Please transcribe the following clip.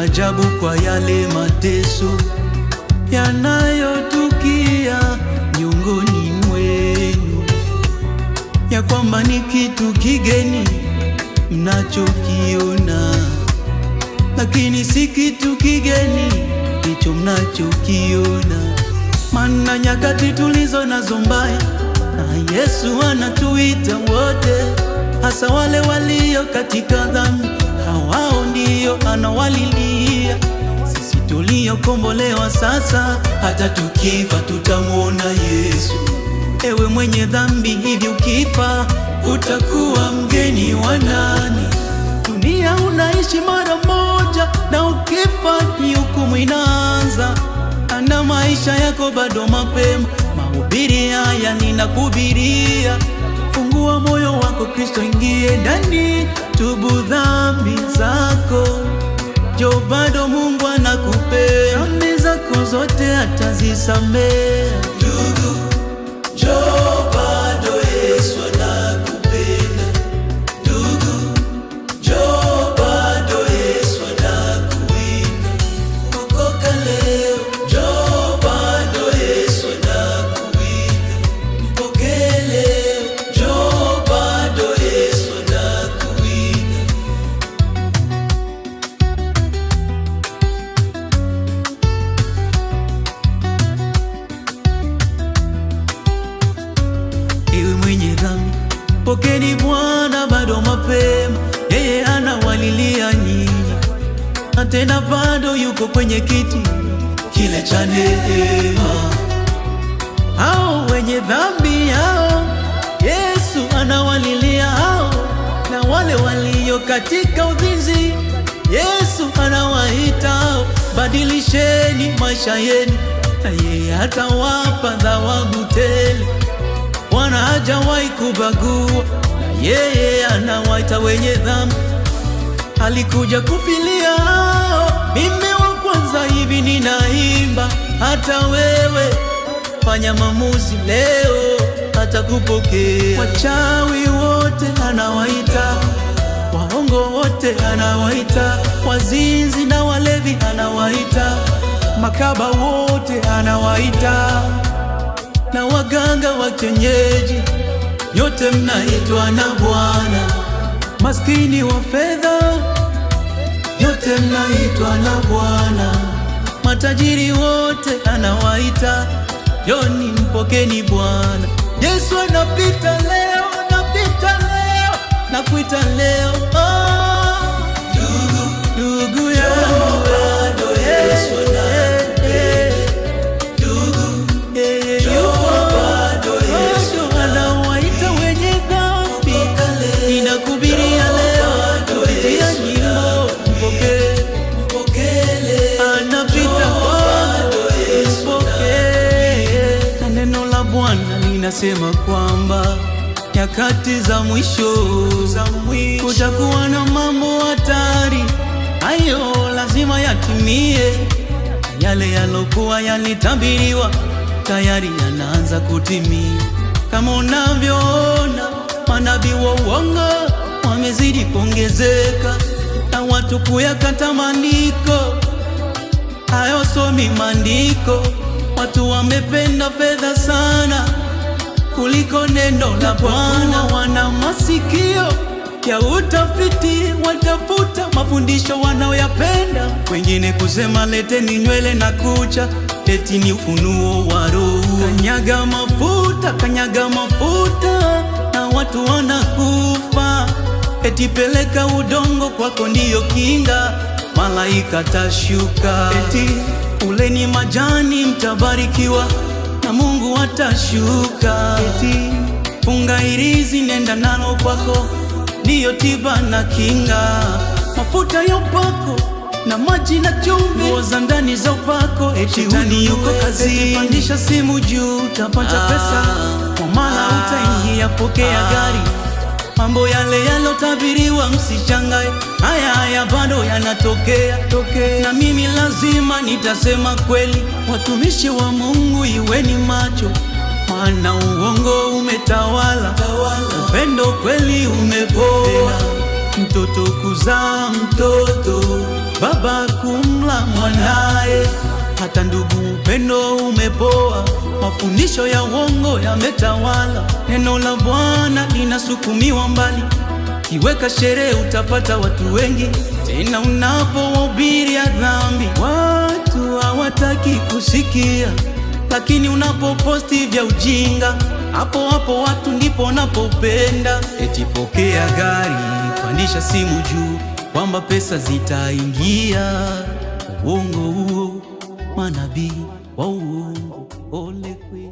ajabu kwa yale mateso yanayotukia miongoni mwenu, ya kwamba ni kitu kigeni mnachokiona, lakini si kitu kigeni hicho mnachokiona. Maana nyakati tulizo nazo mbaya, na Yesu anatuita wote, hasa wale walio katika dhambi, hawao ndio anawalilia. Sisi tuliokombolewa sasa, hata tukifa tutamuona Yesu. Ewe mwenye dhambi, hivi ukifa utakuwa mgeni wa nani? Dunia unaishi mara moja, na ukifa ni hukumu inaanza. Ana maisha yako bado mapema. Mahubiri haya ninakuhubiria, fungua moyo wako, Kristo ingie ndani, tubu dhambi zako, jo bado Mungu anakupenda, dhambi zako zote atazisamehe. Ndugu, jo bado Yesu anakupenda. Ndugu, jo bado Yesu anakuita. Okoka leo, jo bado Yesu anakuita. Mpokee leo, jo bado Yesu anakuita. Ewe mwenye dhambi, pokeni Bwana bado mapema, yeye anawalilia nyinyi, na tena bado yuko kwenye kiti kile cha neema. Hao wenye dhambi hao Yesu anawalilia hao, na wale walio katika uzinzi Yesu anawaita hao. Badilisheni maisha yenu, na yeye atawapa thawabu tele. Bwana hajawahi kubagua, na yeye anawaita wenye dhambi. Alikuja kufilia hao, mimi wa kwanza hivi ninaimba. Hata wewe fanya maamuzi leo, atakupokea. Wachawi wote anawaita, waongo wote anawaita, wazinzi na walevi anawaita, makaba wote anawaita, na waganga wa kienyeji, nyote mnaitwa na Bwana. Maskini wa fedha, nyote mnaitwa na Bwana. Matajiri wote anawaita, njoni mpokeni Bwana. Yesu anapita leo, anapita leo, nakuita leo. Ndugu yangu, bado Yesu anakupenda. Anawaita wenye dhambi, ninakuhubiria leo kupitia nyimbo. Mpokee, anapita mpokee. Na neno la Bwana linasema kwamba nyakati za mwisho kutakuwa na mambo hatari, hayo lazima yatimie. Yale yalokuwa yalitabiriwa tayari yanaanza kutimia. Kama unavyoona, manabii wa uongo wamezidi kuongezeka, na watu kuyakata maandiko, hayasomi maandiko. Watu wamependa fedha sana kuliko neno la Bwana. Wana masikio ya utafiti, watafuta mafundisho wanaoyapenda. Wengine kusema leteni nywele na kucha, eti ni ufunuo wa Roho. Kanyaga mafuta, kanyaga mafuta, na watu wanakufa. Eti peleka udongo kwako ndiyo kinga, malaika tashuka. Eti uleni majani mtabarikiwa, na Mungu atashuka. Eti funga hirizi nenda nalo kwako, ndiyo tiba na kinga. Mafuta ya upako na maji na chumvi, nguo za ndani za upako. Eti utani yuko kazi, pandisha simu juu utapata pesa, kwa mara utaingia, pokea gari. Mambo yale yalotabiriwa msishangae, haya bado yanatokea. Na mimi lazima nitasema kweli, watumishi wa Mungu iweni macho, maana uongo umetawala, upendo kweli umepotea. Mtoto kuzaa mtoto, baba mwanaye. Hata ndugu, upendo umepoa, mafundisho ya uongo yametawala. Neno la Bwana linasukumiwa mbali, kiweka sherehe utapata watu wengi. Tena unapohubiri ya dhambi watu hawataki kusikia, lakini unapoposti vya ujinga, hapo hapo watu ndipo wanapopenda. Eti pokea gari, pandisha simu juu, kwamba pesa zitaingia. Uongo huo, manabii wa uongo, ole kweli.